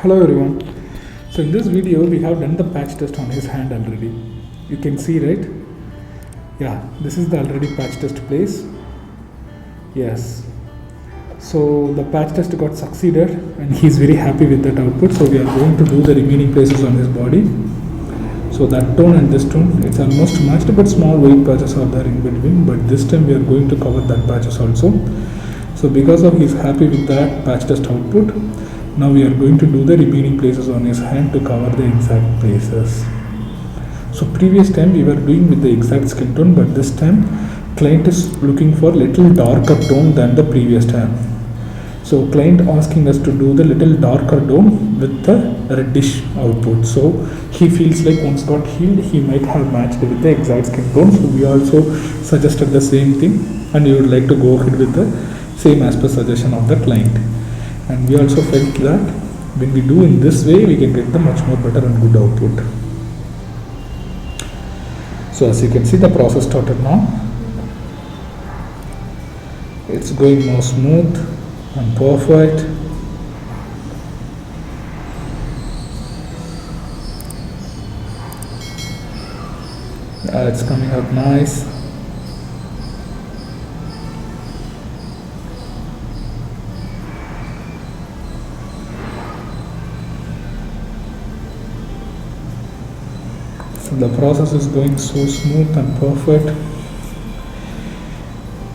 Hello everyone. So in this video we have done the patch test on his hand already. You can see, right? Yeah, this is the already patch test place. Yes. So the patch test got succeeded and he's very happy with that output. So we are going to do the remaining places on his body. So that tone and this tone, it's almost matched, but small white patches are there in between. But this time we are going to cover that patches also. So because of he's happy with that patch test output, now we are going to do the remaining places on his hand to cover the exact places. So previous time we were doing with the exact skin tone, but this time client is looking for little darker tone than the previous time. So client asking us to do the little darker tone with the reddish output. So he feels like once got healed, he might have matched with the exact skin tone. So we also suggested the same thing, and we would like to go ahead with the same as per suggestion of the client. And we also felt that when we do in this way, we can get the much more better and good output. So as you can see, the process started now. It's going more smooth and perfect. It's coming out nice. The process is going so smooth and perfect.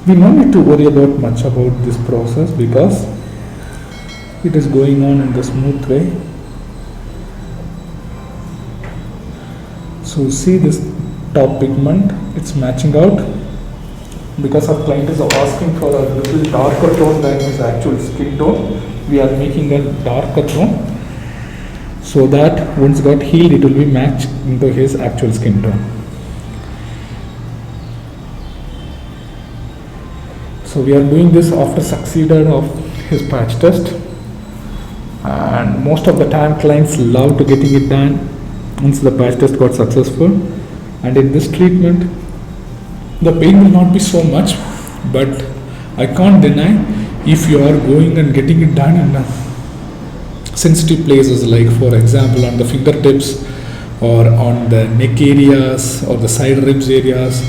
We don't need to worry about much about this process because it is going on in the smooth way. So see this top pigment, it's matching out because our client is asking for a little darker tone than his actual skin tone. We are making a darker tone, so that once got healed, it will be matched into his actual skin tone. So we are doing this after succeeded of his patch test, and most of the time clients love to getting it done once the patch test got successful. And in this treatment, the pain will not be so much, but I can't deny if you are going and getting it done in sensitive places, like for example on the fingertips or on the neck areas or the side ribs areas,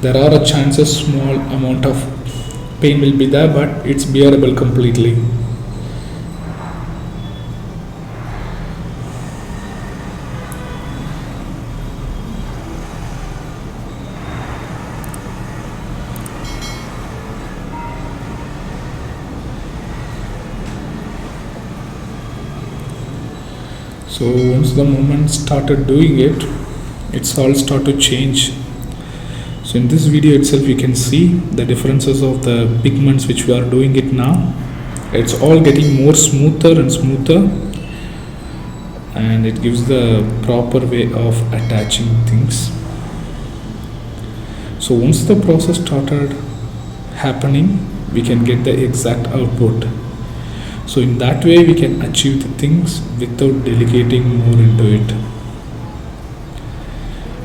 there are a chances small amount of pain will be there, but it's bearable completely. So once the movement started doing it, it's all start to change. So in this video itself, you can see the differences of the pigments which we are doing it now. It's all getting more smoother and smoother, and it gives the proper way of attaching things. So once the process started happening, we can get the exact output. So in that way we can achieve the things without delegating more into it.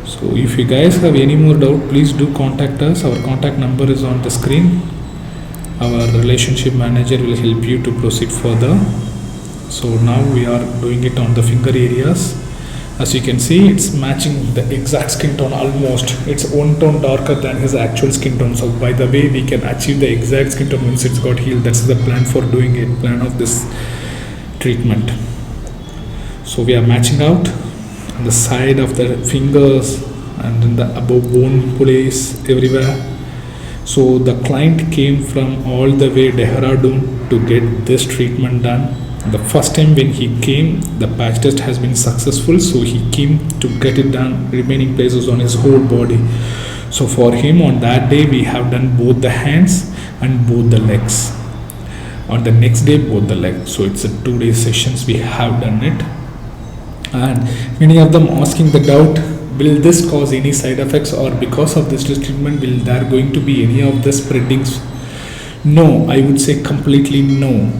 So if you guys have any more doubt, please do contact us. Our contact number is on the screen. Our relationship manager will help you to proceed further. So now we are doing it on the finger areas. As you can see, it's matching the exact skin tone almost. It's one tone darker than his actual skin tone. So by the way, we can achieve the exact skin tone once it's got healed. That's the plan for doing it, plan of this treatment. So we are matching out on the side of the fingers and in the above bone place, everywhere. So the client came from all the way Dehradun to get this treatment done. The first time when he came, the patch test has been successful, so he came to get it done, remaining places on his whole body. So for him on that day, we have done both the hands and both the legs. On the next day, both the legs. So it's a 2-day sessions we have done it. And many of them asking the doubt, will this cause any side effects, or because of this treatment will there going to be any of the spreadings? No, I would say completely no.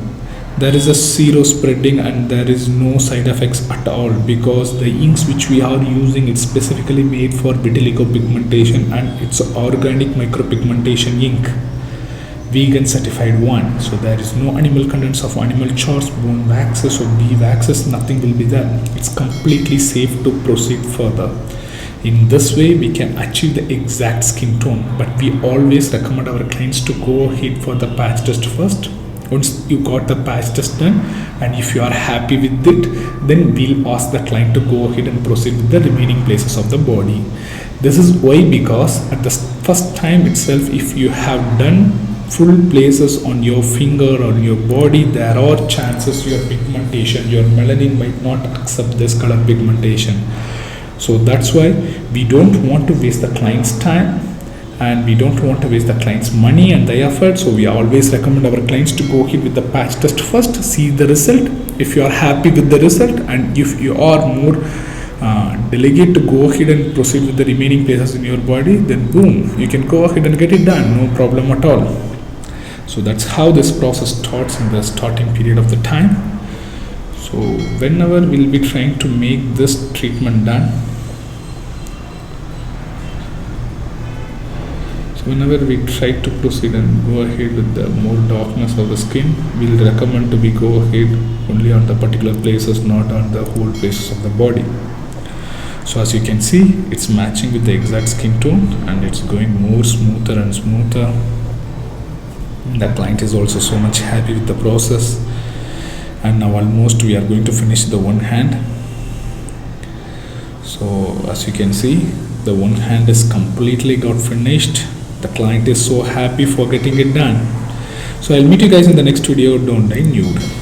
There is a zero spreading and there is no side effects at all, because the inks which we are using, it's specifically made for vitiligo pigmentation and it's organic micropigmentation ink. vegan certified one. So there is no animal contents of animal charts, bone waxes or bee waxes, nothing will be there. It's completely safe to proceed further. In this way we can achieve the exact skin tone, but we always recommend our clients to go ahead for the patch test first. Once you got the patch test done, and if you are happy with it, then we'll ask the client to go ahead and proceed with the remaining places of the body. This is why, because at the first time itself, if you have done full places on your finger or your body, there are chances your pigmentation, your melanin might not accept this color pigmentation. So that's why we don't want to waste the client's time, and we don't want to waste the client's money and the effort. So we always recommend our clients to go ahead with the patch test first, see the result. If you are happy with the result, and if you are more delegate to go ahead and proceed with the remaining places in your body, then boom, you can go ahead and get it done, no problem at all. So that's how this process starts in the starting period of the time. So whenever we'll be trying to make this treatment done, whenever we try to proceed and go ahead with the more darkness of the skin, we'll recommend to be go ahead only on the particular places, not on the whole places of the body. So as you can see, it's matching with the exact skin tone, and it's going more smoother and smoother. The client is also so much happy with the process. And now almost we are going to finish the one hand. So as you can see, the one hand is completely got finished. The client is so happy for getting it done. So I'll meet you guys in the next video. Don't die nude.